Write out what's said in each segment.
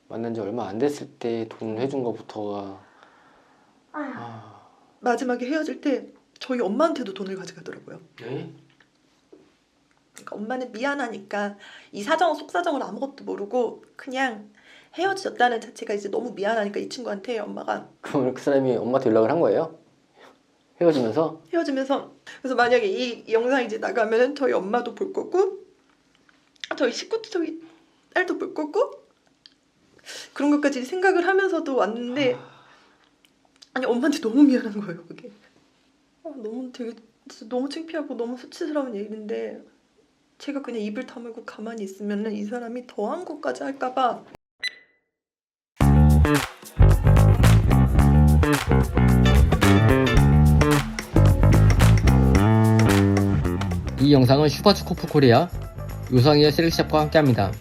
만난 지 얼마 안 됐을 때 돈 해준 거부터가 마지막에 헤어질 때 저희 엄마한테도 돈을 가져가더라고요. 네? 그러니까 엄마는 미안하니까 이 사정 속사정을 아무것도 모르고 그냥 헤어졌다는 자체가 이제 너무 미안하니까 이 친구한테 엄마가 그럼 그 사람이 엄마한테 연락을 한 거예요? 헤어지면서? 헤어지면서 그래서 만약에 이 영상이 이제 나가면은 저희 엄마도 볼 거고 저희 식구도 저희 딸도 볼 거고 그런 것까지 생각을 하면서도 왔는데 아니 엄마한테 너무 미안한 거예요 그게. 너무 되게 진짜 너무 창피하고 너무 수치스러운 일인데 제가 그냥 입을 다물고 가만히 있으면은 이 사람이 더한 것까지 할까봐. 이 영상은 슈퍼츠코프 코리아 요상이어 셀렉샵과 함께합니다.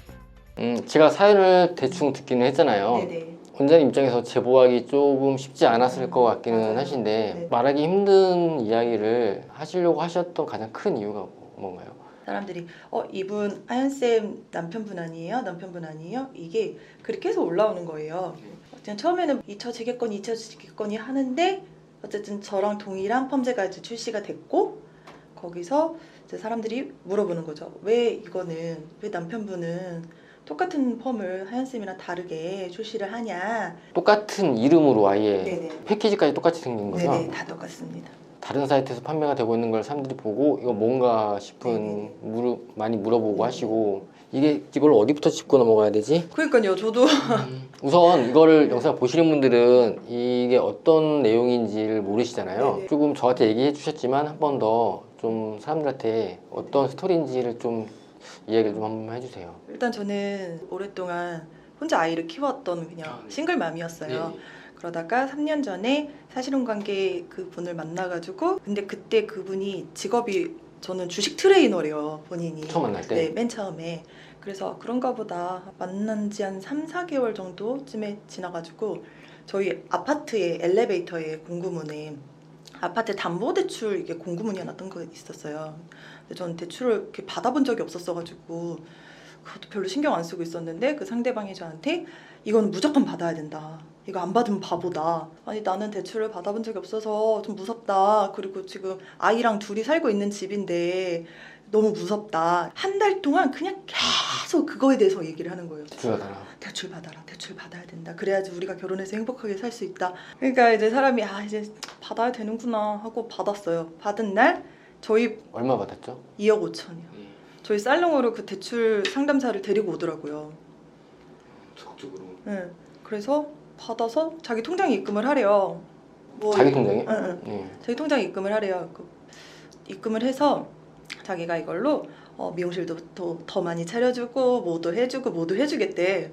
제가 사연을 대충 듣기는 했잖아요. 네네. 원장님 입장에서 제보하기 조금 쉽지 않았을 것 같기는 맞아요. 하신데 네. 말하기 힘든 이야기를 하시려고 하셨던 가장 큰 이유가 뭔가요? 사람들이 이분 아연쌤 남편분 아니에요? 남편분 아니에요? 이게 그렇게 해서 올라오는 거예요. 그냥 처음에는 2차 재개건이 2차 재개건이 하는데 어쨌든 저랑 동일한 펌제가 이제 출시가 됐고 거기서 이제 사람들이 물어보는 거죠. 왜 남편분은 똑같은 펌을 하연쌤이랑 다르게 출시를 하냐. 똑같은 이름으로 아예 네네. 패키지까지 똑같이 생긴 거죠? 네네, 다 똑같습니다. 다른 사이트에서 판매가 되고 있는 걸 사람들이 보고 이거 뭔가 싶은 많이 물어보고 하시고 이걸 어디부터 짚고 넘어가야 되지? 그러니까요, 저도 우선 이거를 영상 보시는 분들은 이게 어떤 내용인지를 모르시잖아요. 네네. 조금 저한테 얘기해 주셨지만 한 번 더 좀 사람들한테 어떤 스토리인지를 좀 이야기를 좀 한번 해주세요. 일단 저는 오랫동안 혼자 아이를 키웠던 그냥 싱글맘이었어요. 그러다가 3년 전에 사실혼 관계 그분을 만나가지고 근데 그때 그분이 직업이 저는 주식 트레이너래요, 본인이. 처음 만날 때? 네, 맨 처음에. 그래서 그런가 보다 만난 지 한 3, 4개월 정도쯤에 지나가지고 저희 아파트의 엘리베이터에 공구문에 아파트 담보대출 이게 공구문이 하나 뜬 거 있었어요. 근데 저는 대출을 이렇게 받아본 적이 없었어가지고 그것도 별로 신경 안 쓰고 있었는데 그 상대방이 저한테 이건 무조건 받아야 된다. 이거 안 받으면 바보다. 아니 나는 대출을 받아본 적이 없어서 좀 무섭다. 그리고 지금 아이랑 둘이 살고 있는 집인데 너무 무섭다. 한 달 동안 그냥 계속 그거에 대해서 얘기를 하는 거예요. 대출 받아라. 대출 받아라. 대출 받아야 된다. 그래야지 우리가 결혼해서 행복하게 살 수 있다. 그러니까 이제 사람이 이제 받아야 되는구나 하고 받았어요. 받은 날 저희 얼마 받았죠? 2억 5천이요. 저희 살롱으로 그 대출 상담사를 데리고 오더라고요. 적극적으로. 네. 그래서 받아서 자기 통장에 입금을 하래요. 자기 통장에? 응. 네. 자기 통장에 입금을 하래요. 입금을 해서 자기가 이걸로 미용실도 더 많이 차려주고 뭐도 해주겠대.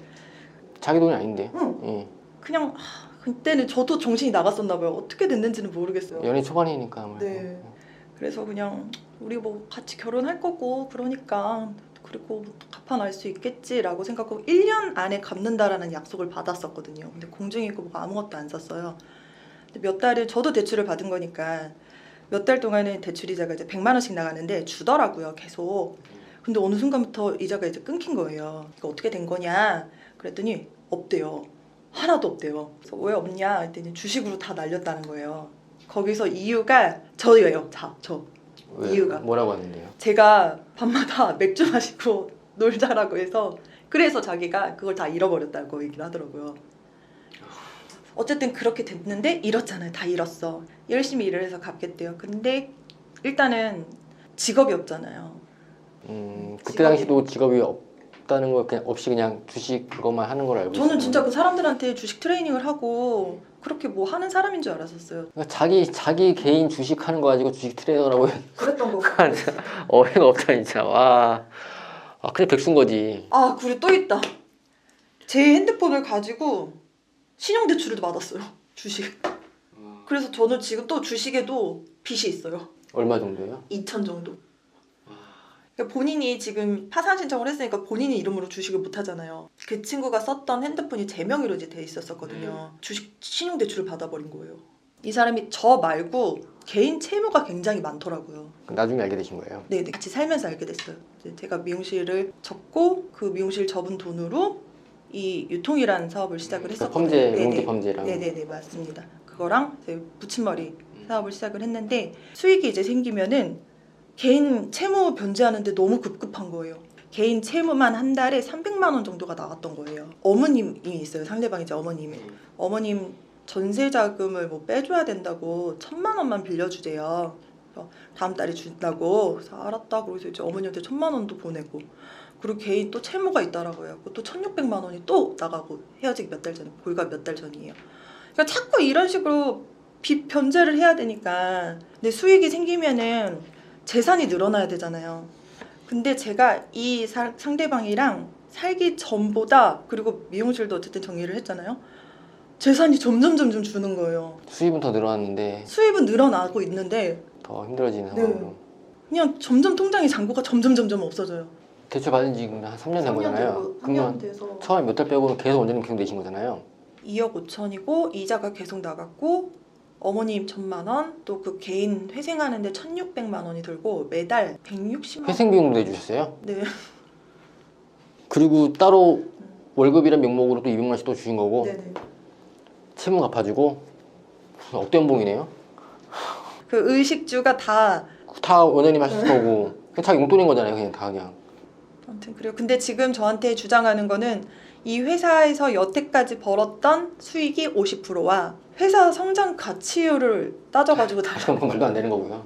자기 돈이 아닌데. 응. 예. 그냥 그때는 저도 정신이 나갔었나 봐요. 어떻게 됐는지는 모르겠어요. 연애 초반이니까 아무래도. 네. 그래서 그냥 우리 뭐 같이 결혼할 거고 그러니까 그리고 뭐 갚아날 수 있겠지라고 생각하고 1년 안에 갚는다라는 약속을 받았었거든요. 근데 공증이고 뭐가 아무것도 안 썼어요. 근데 몇 달을 저도 대출을 받은 거니까 몇 달 동안은 대출 이자가 이제 100만 원씩 나가는데 주더라고요, 계속. 근데 어느 순간부터 이자가 이제 끊긴 거예요. 이거 어떻게 된 거냐? 그랬더니 없대요. 하나도 없대요. 그래서 왜 없냐? 했더니 주식으로 다 날렸다는 거예요. 거기서 이유가 저예요. 저. 왜? 이유가. 뭐라고 하는데요? 제가 밤마다 맥주 마시고 놀자라고 해서 그래서 자기가 그걸 다 잃어버렸다고 얘기를 하더라고요. 어쨌든 그렇게 됐는데 잃었잖아요. 다 잃었어. 열심히 일을 해서 갚겠대요. 근데 일단은 직업이 없잖아요. 그때 당시도 직업이 없다는 거 그냥 없이 그냥 주식 그것만 하는 걸 알고 있어요. 저는 진짜 그 사람들한테 주식 트레이닝을 하고 그렇게 뭐 하는 사람인 줄 알았었어요. 그러니까 자기 개인 주식 하는 거 가지고 주식 트레이너라고 그랬던 거. 어이가 없다 진짜. 와. 그냥 백수인 거지. 그리고 또 있다. 제 핸드폰을 가지고 신용대출을 받았어요. 주식. 그래서 저는 지금 또 주식에도 빚이 있어요. 얼마 정도예요? 2천 정도. 그러니까 본인이 지금 파산 신청을 했으니까 본인이 이름으로 주식을 못 하잖아요. 그 친구가 썼던 핸드폰이 제 명의로 이제 돼 있었거든요. 주식 신용대출을 받아버린 거예요. 이 사람이 저 말고 개인 채무가 굉장히 많더라고요. 나중에 알게 되신 거예요? 네, 같이 살면서 알게 됐어요. 이제 제가 미용실을 접고 그 미용실 접은 돈으로 이 유통이라는 사업을 시작을 그러니까 했었거든요. 범죄, 네네. 용기 범죄랑. 네네네, 맞습니다. 그거랑 이제 붙임머리 사업을 시작을 했는데 수익이 이제 생기면은 개인 채무 변제하는데 너무 급급한 거예요. 개인 채무만 한 달에 300만 원 정도가 나갔던 거예요. 어머님이 있어요. 상대방이 이제 어머님이. 어머님 전세 자금을 뭐 빼줘야 된다고 1,000만 원만 빌려주재요. 그래서 다음 달에 준다고. 그래서 알았다. 그래서 이제 어머니한테 1,000만 원도 보내고. 그리고 개인 또 채무가 있더라고요. 또 1,600만 원이 또 나가고 헤어지기 몇 달 전, 불과 몇 달 전이에요. 그러니까 자꾸 이런 식으로 빚 변제를 해야 되니까. 근데 수익이 생기면은 재산이 늘어나야 되잖아요. 근데 제가 이 상대방이랑 살기 전보다, 그리고 미용실도 어쨌든 정리를 했잖아요. 재산이 점점 주는 거예요. 수입은 더 늘어났는데 수입은 늘어나고 있는데 더 힘들어지는 네. 상황으로. 그냥 점점 통장의 잔고가 점점 없어져요. 대출 받은 지 한 3년 된 3년 거잖아요. 되고, 3년 그러면 돼서 처음에 몇 달 빼고는 계속 원전은 계속 내신 거잖아요. 2억 5천이고 이자가 계속 나갔고 어머님 1,000만 원, 또 그 개인 회생하는데 1,600만 원이 들고 매달 160만 원. 회생 비용도 내주셨어요? 네. 그리고 따로 월급이란 명목으로 또 200만씩 또 주신 거고 네네. 채무 갚아주고 억대 연봉이네요. 그 의식주가 다 원장님 하실 거고 그냥 자기 용돈인 거잖아요. 그냥 다 그냥. 아무튼 그래요. 근데 지금 저한테 주장하는 거는 이 회사에서 여태까지 벌었던 수익이 50%와 회사 성장 가치율을 따져가지고 그건 말도 안 되는 거고요.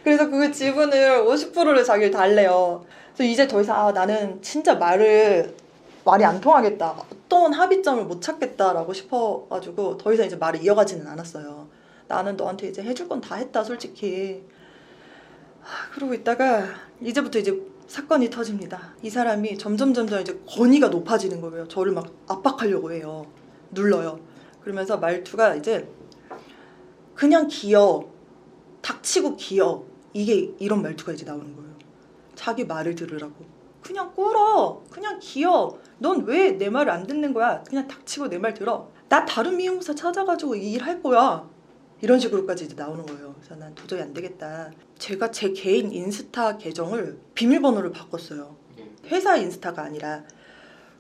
그래서 그 지분을 50%를 자기를 달래요. 그래서 이제 더 이상 나는 진짜 말이 안 통하겠다. 어떤 합의점을 못 찾겠다라고 싶어가지고 더 이상 이제 말을 이어가지는 않았어요. 나는 너한테 이제 해줄 건 다 했다 솔직히. 그러고 있다가 이제부터 이제 사건이 터집니다. 이 사람이 점점 이제 권위가 높아지는 거예요. 저를 막 압박하려고 해요. 눌러요. 그러면서 말투가 이제 그냥 기어, 닥치고 기어, 이게 이런 말투가 이제 나오는 거예요. 자기 말을 들으라고. 그냥 꿇어, 그냥 기어. 넌 왜 내 말을 안 듣는 거야? 그냥 닥치고 내 말 들어. 나 다른 미용사 찾아가지고 이 일 할 거야. 이런 식으로까지 이제 나오는 거예요. 그래서 난 도저히 안 되겠다. 제가 제 개인 인스타 계정을 비밀번호를 바꿨어요. 회사 인스타가 아니라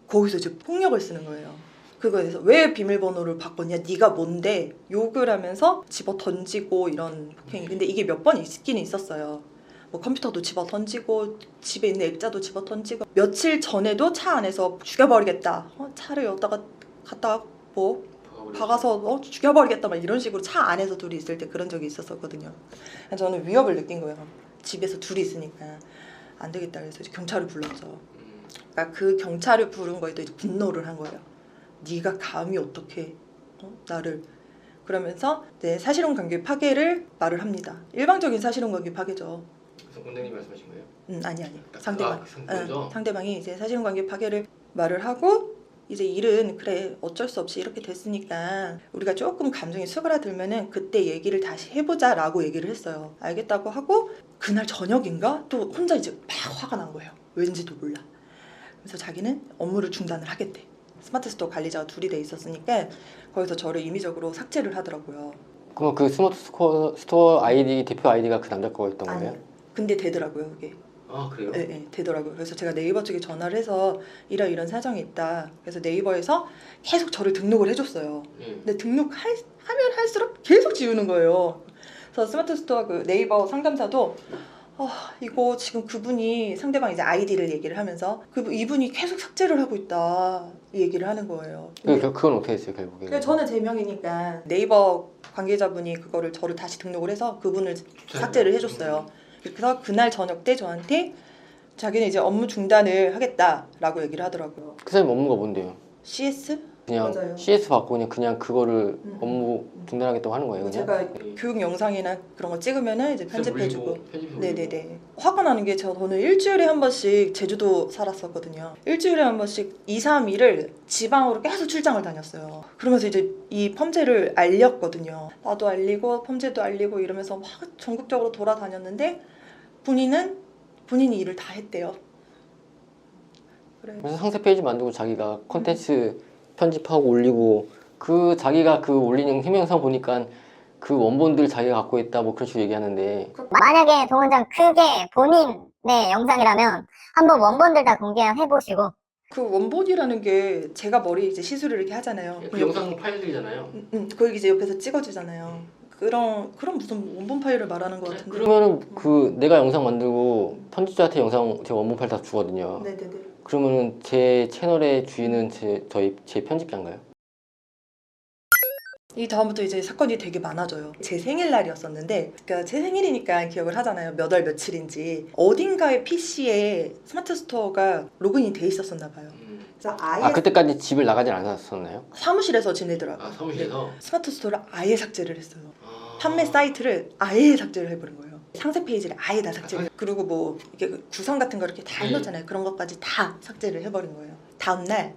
거기서 이제 폭력을 쓰는 거예요. 그거에 대해서 왜 비밀번호를 바꿨냐? 네가 뭔데? 욕을 하면서 집어 던지고 이런 폭행이. 근데 이게 몇 번 있긴 있었어요. 뭐 컴퓨터도 집어 던지고 집에 있는 액자도 집어 던지고 며칠 전에도 차 안에서 죽여버리겠다. 차를 여기다가 갖다가 뭐 박아서 죽여버리겠다 막 이런 식으로 차 안에서 둘이 있을 때 그런 적이 있었거든요. 그래서 저는 위협을 느낀 거예요. 집에서 둘이 있으니까 안 되겠다. 그래서 이제 경찰을 불렀죠. 그러니까 그 경찰을 부른 거에 또 이제 분노를 한 거예요. 네가 감히 어떻게 나를. 그러면서 이제 사실혼 관계 파괴를 말을 합니다. 일방적인 사실혼 관계 파괴죠. 그래서 원장님 말씀하신 거예요? 아니 상대방. 상대방이죠? 상대방이 이제 사실혼 관계 파괴를 말을 하고 이제 일은 그래 어쩔 수 없이 이렇게 됐으니까 우리가 조금 감정이 수그라들면은 그때 얘기를 다시 해보자라고 얘기를 했어요. 알겠다고 하고 그날 저녁인가 또 혼자 이제 막 화가 난 거예요. 왠지도 몰라. 그래서 자기는 업무를 중단을 하겠대. 스마트 스토어 관리자가 둘이 돼 있었으니까 거기서 저를 임의적으로 삭제를 하더라고요. 그럼 그 스마트 스토어 아이디 대표 아이디가 그 남자 거였던 거예요? 아니요. 근데 되더라고요 그게. 아 그래요? 네, 되더라고요. 그래서 제가 네이버 쪽에 전화를 해서 이런 사정이 있다. 그래서 네이버에서 계속 저를 등록을 해줬어요. 근데 등록하면 할수록 계속 지우는 거예요. 그래서 스마트 스토어 그 네이버 상담사도 이거 지금 그분이 상대방 이제 아이디를 얘기를 하면서 이분이 계속 삭제를 하고 있다 이 얘기를 하는 거예요. 그건 어떻게 했어요 결국에? 그러니까 저는 제 명이니까 네이버 관계자분이 그거를 저를 다시 등록을 해서 그분을 삭제를 해줬어요. 그래서 그날 저녁 때 저한테 자기는 이제 업무 중단을 하겠다라고 얘기를 하더라고요. 그 사람 업무가 뭔데요? CS? 그냥 맞아요. CS 받고 그냥 그거를 업무 중단하겠다고 하는 거예요 그냥? 제가 교육 영상이나 그런 거 찍으면은 이제 편집해주고. 편집해주고. 네네네. 화가 나는 게 저는 일주일에 한 번씩 제주도 살았었거든요. 일주일에 한 번씩 2, 3일을 지방으로 계속 출장을 다녔어요. 그러면서 이제 이 펌제를 알렸거든요. 나도 알리고 펌제도 알리고 이러면서 막 전국적으로 돌아다녔는데 본인이 일을 다 했대요. 그래. 그래서 상세 페이지 만들고 자기가 콘텐츠 편집하고 올리고 그 자기가 그 올리는 희명성 보니까 그 원본들 자기가 갖고 있다 뭐 그런 식으로 얘기하는데 만약에 동 원장 그게 본인의 영상이라면 한번 원본들 다 공개해보시고 그 원본이라는 게 제가 머리 이제 시술을 이렇게 하잖아요. 그 영상 파일들이잖아요. 그걸 이제 옆에서 찍어주잖아요. 그런 무슨 원본 파일을 말하는 것 같은데. 그러면은 그 내가 영상 만들고 편집자한테 영상 제 원본 파일 다 주거든요. 네네네. 그러면은 제 채널의 주인은 제 편집자인가요? 이 다음부터 이제 사건이 되게 많아져요. 제 생일날이었었는데, 그러니까 제 생일이니까 기억을 하잖아요. 몇 월 며칠인지. 어딘가의 PC에 스마트 스토어가 로그인이 돼 있었었나 봐요. 그래서 아예 그때까지 집을 나가진 않았었나요? 사무실에서 지내더라고요. 사무실에서? 스마트 스토어를 아예 삭제를 했어요. 판매 사이트를 아예 삭제를 해버린 거예요. 상세 페이지를 아예 다 삭제를. 그리고 뭐 이게 구성 같은 거 이렇게 다 해놓잖아요. 그런 것까지 다 삭제를 해버린 거예요. 다음날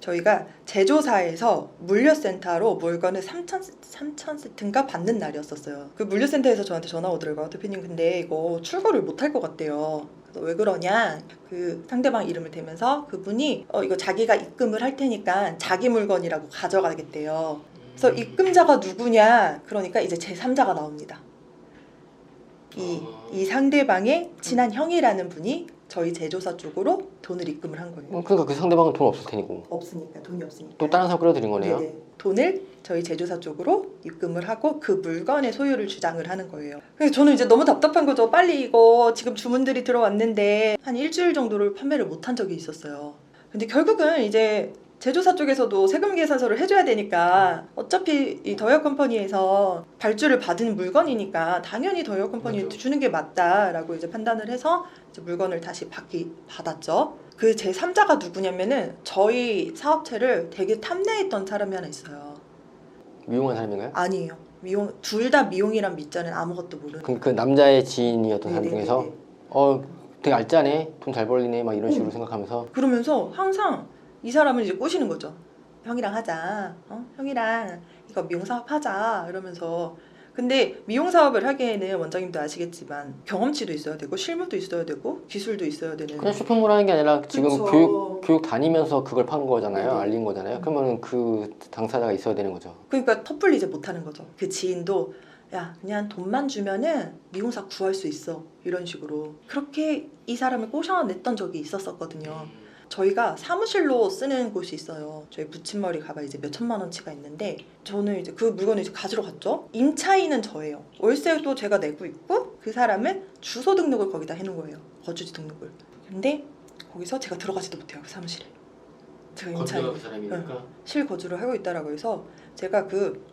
저희가 제조사에서 물류센터로 물건을 3천 세트인가 받는 날이었었어요. 그 물류센터에서 저한테 전화 오더라고요. 대표님 근데 이거 출고를 못할 것 같대요. 그래서 왜 그러냐, 그 상대방 이름을 대면서 그분이 이거 자기가 입금을 할 테니까 자기 물건이라고 가져가겠대요. 그래서 입금자가 누구냐, 그러니까 이제 제3자가 나옵니다. 이 상대방의 친한 형이라는 분이 저희 제조사 쪽으로 돈을 입금을 한 거예요. 그러니까 그 상대방은 돈 없을 테니고. 없으니까, 돈이 없으니까. 또 다른 사람 끌어들인 거네요. 네네. 돈을 저희 제조사 쪽으로 입금을 하고 그 물건의 소유를 주장을 하는 거예요. 그래서 저는 이제 너무 답답한 거죠. 빨리 이거 지금 주문들이 들어왔는데 한 일주일 정도를 판매를 못한 적이 있었어요. 근데 결국은 이제 제조사 쪽에서도 세금 계산서를 해줘야 되니까 어차피 이 더이어 컴퍼니에서 발주를 받은 물건이니까 당연히 더이어 컴퍼니에 맞아. 주는 게 맞다라고 이제 판단을 해서 이제 물건을 다시 받았죠. 그 제3자가 누구냐면은 저희 사업체를 되게 탐내했던 사람이 하나 있어요. 미용한 사람인가요? 아니에요. 둘 다 미용이란 밑자는 아무것도 모르는. 그 남자의 지인이었던 사람 네네네네. 중에서 되게 알짜네, 돈 잘 벌리네 막 이런 식으로 생각하면서 그러면서 항상 이 사람을 이제 꼬시는 거죠. 형이랑 하자. 형이랑 이거 미용 사업 하자. 이러면서. 근데 미용 사업을 하기에는 원장님도 아시겠지만 경험치도 있어야 되고 실무도 있어야 되고 기술도 있어야 되는. 그냥 쇼핑몰 하는 게 아니라 지금 그쵸. 교육 다니면서 그걸 파는 거잖아요. 네네. 알린 거잖아요. 그러면은 그 당사자가 있어야 되는 거죠. 그러니까 섣불리 이제 못하는 거죠. 그 지인도 야 그냥 돈만 주면은 미용사 구할 수 있어. 이런 식으로. 그렇게 이 사람을 꼬셔냈던 적이 있었거든요. 저희가 사무실로 쓰는 곳이 있어요. 저희 붙임머리 가발 이제 몇 천만 원치가 있는데 저는 이제 그 물건을 이제 가지러 갔죠. 임차인은 저예요. 월세도 제가 내고 있고 그 사람은 주소 등록을 거기다 해놓은 거예요. 거주지 등록을. 근데 거기서 제가 들어가지도 못해요. 그 사무실에. 제가 임차인. 그 사람이니까. 실거주를 하고 있다라고 해서 제가 그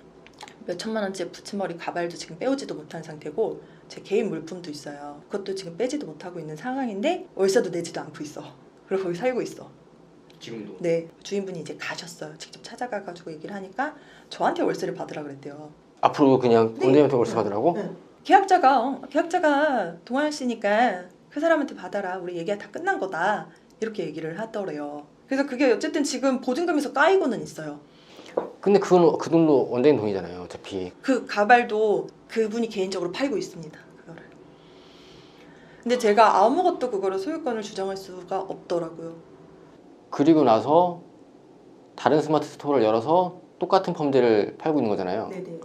몇 천만 원짜리 붙임머리 가발도 지금 빼오지도 못한 상태고 제 개인 물품도 있어요. 그것도 지금 빼지도 못하고 있는 상황인데 월세도 내지도 않고 있어. 그리고 거기 살고 있어. 지금도. 네, 주인분이 이제 가셨어요. 직접 찾아가가지고 얘기를 하니까 저한테 월세를 받으라 그랬대요. 앞으로 그냥 네. 원장님한테 월세 받으라고? 네. 계약자가 동환 씨니까 그 사람한테 받아라. 우리 얘기가 다 끝난 거다. 이렇게 얘기를 하더래요. 그래서 그게 어쨌든 지금 보증금에서 까이고는 있어요. 근데 그 돈도 원장님 돈이잖아요. 어차피. 그 가발도 그분이 개인적으로 팔고 있습니다. 그거를. 근데 제가 아무것도 그거를 소유권을 주장할 수가 없더라고요. 그리고 나서 다른 스마트 스토어를 열어서 똑같은 펌제를 팔고 있는 거잖아요. 네네.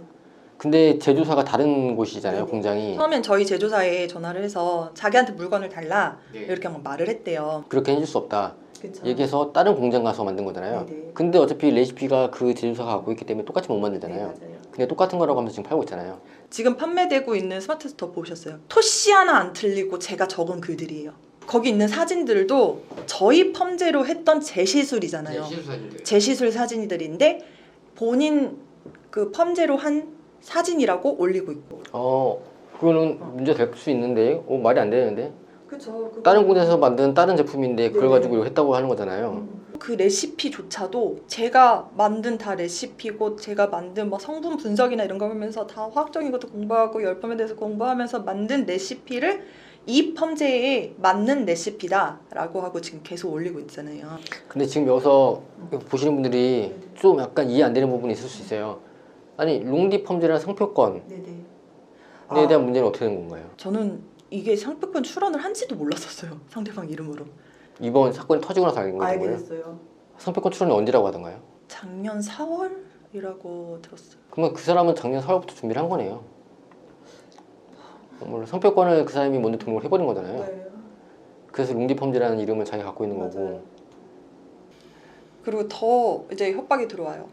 근데 제조사가 다른 곳이잖아요. 네네. 공장이. 처음엔 저희 제조사에 전화를 해서 자기한테 물건을 달라 네. 이렇게 막 말을 했대요. 그렇게 해줄 수 없다. 그쵸. 얘기해서 다른 공장 가서 만든 거잖아요. 네네. 근데 어차피 레시피가 그 제조사가 갖고 있기 때문에 똑같이 못 만들잖아요. 네, 맞아요. 근데 똑같은 거라고 하면서 지금 팔고 있잖아요. 지금 판매되고 있는 스마트 스토어 보셨어요? 토시 하나 안 틀리고 제가 적은 글들이에요. 거기 있는 사진들도 저희 펌제로 했던 제시술이잖아요. 제시술 사진들인데 본인 그 펌제로 한 사진이라고 올리고 있고. 그거는 문제 될 수 있는데, 말이 안 되는데. 그쵸. 다른 곳에서 만든 다른 제품인데 그걸 네네. 가지고 했다고 하는 거잖아요. 그 레시피조차도 제가 만든 다 레시피고 제가 만든 뭐 성분 분석이나 이런 거 하면서 다 화학적인 것도 공부하고 열펌에 대해서 공부하면서 만든 레시피를 이 펌제에 맞는 레시피다라고 하고 지금 계속 올리고 있잖아요. 근데 지금 여기서 보시는 분들이 좀 약간 이해 안 되는 부분이 있을 수 있어요. 아니, 롱디 펌제라는 상표권에 네네. 대한 문제는 어떻게 된 건가요? 저는 이게 상표권 출원을 한지도 몰랐었어요. 상대방 이름으로. 이번 사건이 터지고 나서 알게 된 알게 거예요? 됐어요. 상표권 출원이 언제라고 하던가요? 작년 4월이라고 들었어요. 그러면 그 사람은 작년 4월부터 준비를 한 거네요. 물론 상표권을 그 사람이 먼저 등록을 해버린 거잖아요. 네. 그래서 롱디 펌제라는 이름을 자기가 갖고 있는 거고. 맞아요. 그리고 더 이제 협박이 들어와요.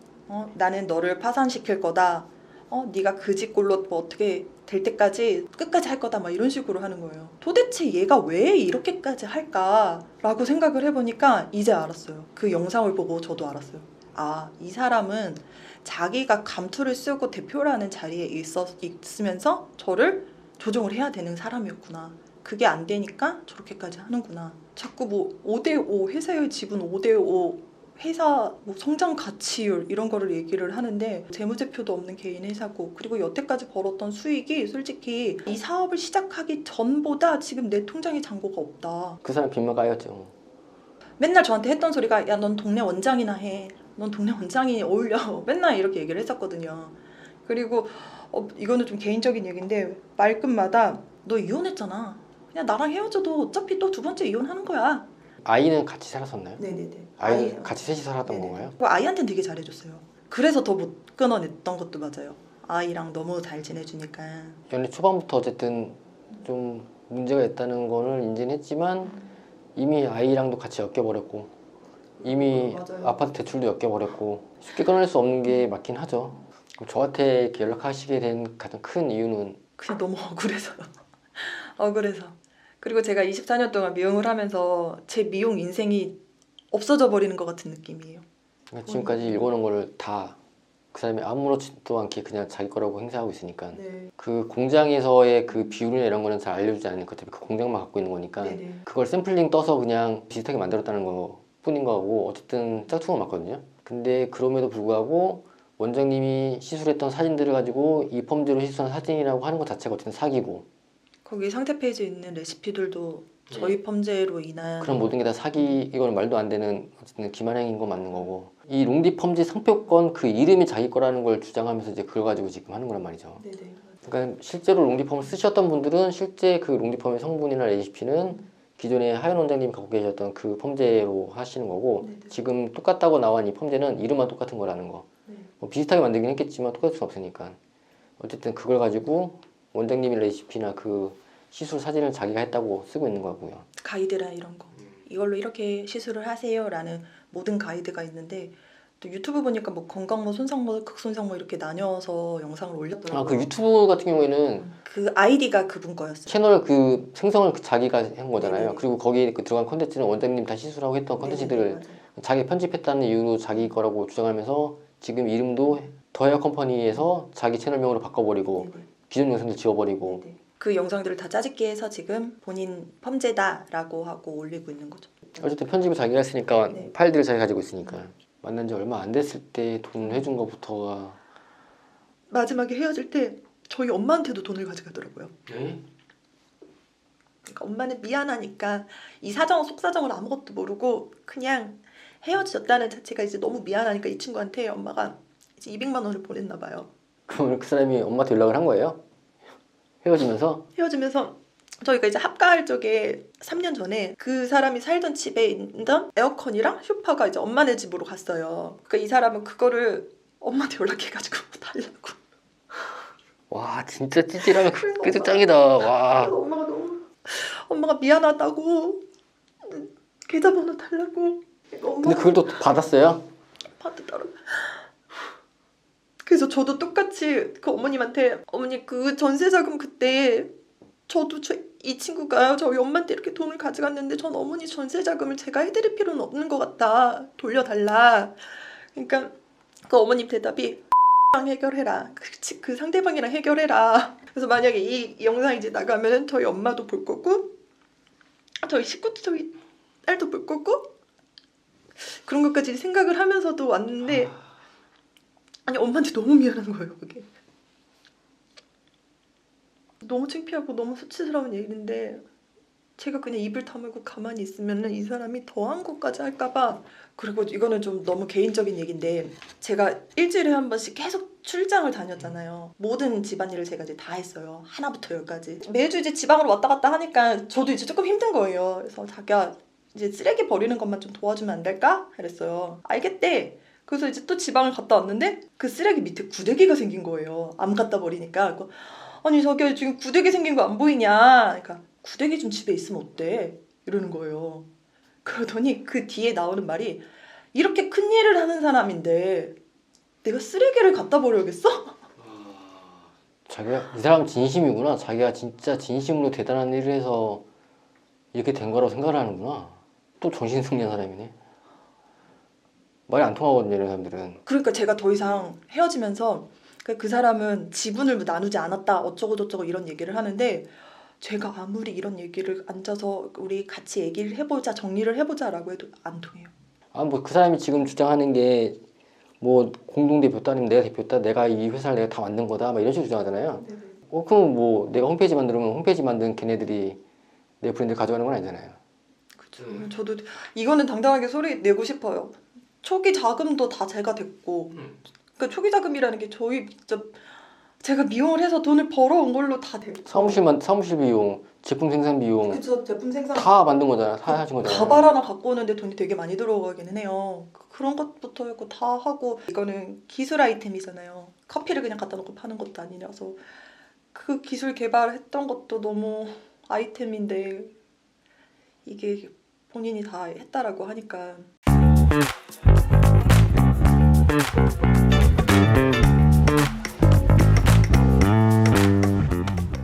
나는 너를 파산시킬 거다. 네가 그 집 꼴로 뭐 어떻게 될 때까지 끝까지 할 거다. 막 이런 식으로 하는 거예요. 도대체 얘가 왜 이렇게까지 할까라고 생각을 해보니까 이제 알았어요. 그 영상을 보고 저도 알았어요. 아, 이 사람은 자기가 감투를 쓰고 대표라는 자리에 있으면서 저를 조종을 해야 되는 사람이었구나. 그게 안 되니까 저렇게까지 하는구나. 자꾸 뭐 5대5 회사의 지분 5대5 회사 뭐 성장 가치율 이런 거를 얘기를 하는데 재무제표도 없는 개인 회사고 그리고 여태까지 벌었던 수익이 솔직히 이 사업을 시작하기 전보다 지금 내 통장에 잔고가 없다. 그 사람 빚만 까였죠. 맨날 저한테 했던 소리가 야, 넌 동네 원장이나 해. 넌 동네 원장이 어울려. 맨날 이렇게 얘기를 했었거든요. 그리고 이거는 좀 개인적인 얘기인데 말끝마다 너 이혼했잖아. 그냥 나랑 헤어져도 어차피 또 두 번째 이혼하는 거야. 아이는 같이 살았었나요? 네네네. 아이 같이 셋이 살았던 네네. 건가요? 그리고 아이한테는 되게 잘해줬어요. 그래서 더 못 끊어냈던 것도 맞아요. 아이랑 너무 잘 지내주니까. 연애 초반부터 어쨌든 좀 문제가 있다는 거를 인지는 했지만 이미 아이랑도 같이 엮여버렸고 이미 맞아요. 아파트 대출도 엮여버렸고 쉽게 끊어낼 수 없는 게 맞긴 하죠. 그럼 저한테 이렇게 연락하시게 된 가장 큰 이유는 그냥 너무 억울해서요. 억울해서. 그리고 제가 24년 동안 미용을 하면서 제 미용 인생이 없어져 버리는 것 같은 느낌이에요. 그러니까 지금까지 일궈놓은 거를 다 그 사람이 아무렇지도 않게 그냥 자기 거라고 행사하고 있으니까 네. 그 공장에서의 그 비율이나 이런 거는 잘 알려주지 않으니까 어차피 그 공장만 갖고 있는 거니까 네네. 그걸 샘플링 떠서 그냥 비슷하게 만들었다는 거 뿐인 거고 어쨌든 짝퉁은 맞거든요. 근데 그럼에도 불구하고 원장님이 시술했던 사진들을 가지고 이 펌제로 시술한 사진이라고 하는 것 자체가 어쨌든 사기고 거기 상세 페이지에 있는 레시피들도 저희 펌제로 인한 그런 모든 게 다 사기 이거는 말도 안 되는 어쨌든 기만행인 건 맞는 거고 이 롱디 펌제 상표권 그 이름이 자기 거라는 걸 주장하면서 이제 그걸 가지고 지금 하는 거란 말이죠. 네네. 그러니까 실제로 롱디펌을 쓰셨던 분들은 실제 그 롱디펌의 성분이나 레시피는 기존에 하연 원장님이 갖고 계셨던 그 펌제로 하시는 거고 네네. 지금 똑같다고 나온 이 펌제는 이름만 똑같은 거라는 거. 네. 뭐 비슷하게 만들긴 했겠지만 똑같을 수는 없으니까 어쨌든 그걸 가지고 원장님의 레시피나 그 시술 사진을 자기가 했다고 쓰고 있는 거고요. 가이드라 이런 거 이걸로 이렇게 시술을 하세요라는 모든 가이드가 있는데 또 유튜브 보니까 뭐 건강모, 손상모, 극손상모 이렇게 나뉘어서 영상을 올렸더라고요. 아 그 유튜브 같은 경우에는 그 아이디가 그분 거였어요. 채널 그 생성을 자기가 한 거잖아요. 네네. 그리고 거기에 그 들어간 컨텐츠는 원장님 다 시술하고 했던 컨텐츠들을 네네, 맞아요. 자기 편집했다는 이유로 자기 거라고 주장하면서 지금 이름도 더헤어 컴퍼니에서 자기 채널명으로 바꿔버리고 네네. 기존 영상도 지워버리고 네네. 그 영상들을 다 짜집기 해서 지금 본인 펌제다라고 하고 올리고 있는 거죠. 어쨌든 편집을 자기가 했으니까 네. 파일들을 자기가 가지고 있으니까 만난 지 얼마 안 됐을 때 돈 해준 거부터가 마지막에 헤어질 때 저희 엄마한테도 돈을 가져가더라고요. 네? 그러니까 엄마는 미안하니까 이 사정 속사정을 아무것도 모르고 그냥 헤어졌다는 자체가 이제 너무 미안하니까 이 친구한테 엄마가 이제 200만 원을 보냈나 봐요. 그럼 그 사람이 엄마한테 연락을 한 거예요? 헤어지면서? 헤어지면서 저희가 이제 합가할 적에 3년 전에 그 사람이 살던 집에 있던 에어컨이랑 쇼파가 이제 엄마네 집으로 갔어요. 그러니까 이 사람은 그거를 엄마한테 연락해가지고 달라고. 와 진짜 찌질하면 그래서 그게 짱이다. 와. 그래서 엄마가 미안하다고 계좌번호 달라고. 근데 엄마가 그걸 또 받았어요? 받았더라고. 그래서 저도 똑같이 그 어머님한테 어머니 그 전세자금 그때 저도 이 친구가 저희 엄마한테 이렇게 돈을 가져갔는데 전 어머니 전세자금을 제가 해드릴 필요는 없는 것 같다. 돌려달라. 그러니까 그 어머님 대답이 랑 해결해라. 그렇지, 그 상대방이랑 해결해라. 그래서 만약에 이 영상이 이제 나가면 저희 엄마도 볼 거고 저희 식구도 저희 딸도 볼 거고 그런 것까지 생각을 하면서도 왔는데 아니 엄마한테 너무 미안한 거예요. 그게 너무 창피하고 너무 수치스러운 얘기인데 제가 그냥 입을 다물고 가만히 있으면 이 사람이 더한 것까지 할까봐. 그리고 이거는 좀 너무 개인적인 얘기인데 제가 일주일에 한 번씩 계속 출장을 다녔잖아요. 모든 집안일을 제가 이제 다 했어요. 하나부터 열까지. 매주 이제 지방으로 왔다 갔다 하니까 저도 이제 조금 힘든 거예요. 그래서 자기야 이제 쓰레기 버리는 것만 좀 도와주면 안 될까? 그랬어요. 알겠대. 그래서 이제 또 지방을 갔다 왔는데 그 쓰레기 밑에 구데기가 생긴 거예요. 암 갖다 버리니까. 아니 자기야 지금 구데기 생긴 거 안 보이냐? 그러니까 구데기 좀 집에 있으면 어때? 이러는 거예요. 그러더니 그 뒤에 나오는 말이 이렇게 큰 일을 하는 사람인데 내가 쓰레기를 갖다 버려야겠어? 자기가 이 사람 진심이구나. 자기가 진짜 진심으로 대단한 일을 해서 이렇게 된 거라고 생각을 하는구나. 또 정신승리한 사람이네. 말이 안 통하거든요, 이런 사람들은. 그러니까 제가 더 이상 헤어지면서 그 사람은 지분을 나누지 않았다 어쩌고 저쩌고 이런 얘기를 하는데 제가 아무리 이런 얘기를 앉아서 우리 같이 얘기를 해보자 정리를 해보자라고 해도 안 통해요. 아, 뭐 그 사람이 지금 주장하는 게 뭐 공동대표다 아니면 내가 대표다, 내가 이 회사를 내가 다 만든 거다, 막 이런 식으로 주장하잖아요. 그럼 뭐 내가 홈페이지 만들면 홈페이지 만든 걔네들이 내 브랜드를 가져가는 건 아니잖아요. 그렇죠. 저도 이거는 당당하게 소리 내고 싶어요. 초기 자금도 다 제가 됐고, 그러니까 초기 자금이라는 게 저희 진짜 제가 미용을 해서 돈을 벌어온 걸로 다 됐고. 사무실 비용, 제품 생산 비용 그쵸, 제품 생산 다 만든 거잖아. 다 하신 거잖아요. 가발 하나 갖고 오는데 돈이 되게 많이 들어가기는 해요. 그런 것부터 해고 다 하고 이거는 기술 아이템이잖아요. 커피를 그냥 갖다 놓고 파는 것도 아니라서 그 기술 개발했던 것도 너무 아이템인데 이게 본인이 다 했다라고 하니까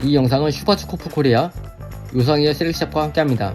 이 영상은 슈퍼츠코프 코리아 요상이의 셀렉샵과 함께합니다.